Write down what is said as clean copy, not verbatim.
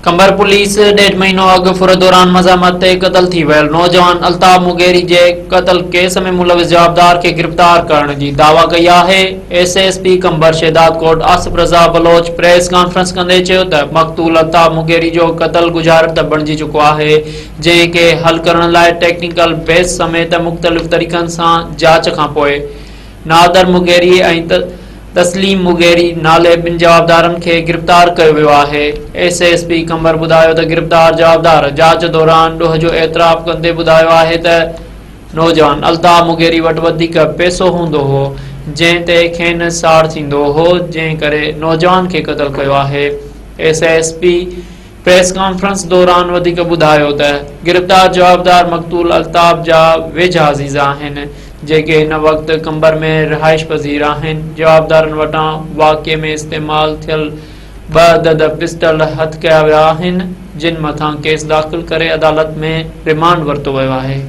कंबर पुलिस 1.5 महीनो अॻु फुर दौरान मज़ामत ते क़तल थी वियल नौजवान अल्ताफ मुगेरी जे क़तल केस में मुलविस जवाबदार खे गिरफ़्तार करण जी दावा कई आहे। एसएसपी कंबर शहदाद कोट आसिफ रज़ा बलोच प्रेस कॉन्फ्रेंस कंदे चयो त मक़तूल अल्ताफ मुगेरी जो क़तल गुज़ारित बणिजी चुको आहे, जंहिंखे हल करण लाइ टेक्निकल बेस समेत मुख़्तलिफ़ तरीक़नि सां जांच खां पोइ नादर मुगेरी ऐं तस्लीम मुगेरी नाले ॿिनि जवाबदारनि खे गिरफ़्तार कयो वियो आहे। एसएसपी कंबर ॿुधायो त गिरफ़्तार जवाबदार जांच दौरान ॾोह जो एतराफ़ कंदे ॿुधायो आहे त नौजवान अल्ताफ मुगेरी वटि वधीक पैसो हूंदो हो, जंहिं ते खेनि साड़ थींदो हो, जंहिं करे नौजवान खे क़तल कयो आहे। एसएसपी प्रेस कॉन्फ्रेंस दौरान वधीक ॿुधायो त गिरफ़्तार जवाबदार मक़तूल अल्ताफ जा वेझा अज़ीज़ आहिनि, जेके हिन वक़्तु कंबर में रिहाइश पज़ीर आहिनि। जवाबदारनि वटां वाक़िए में इस्तेमाल थियल 2 अदद पिस्टल हथ कया विया आहिनि, जिन मथां केस दाख़िल करे अदालत में रिमांड वरितो वियो आहे।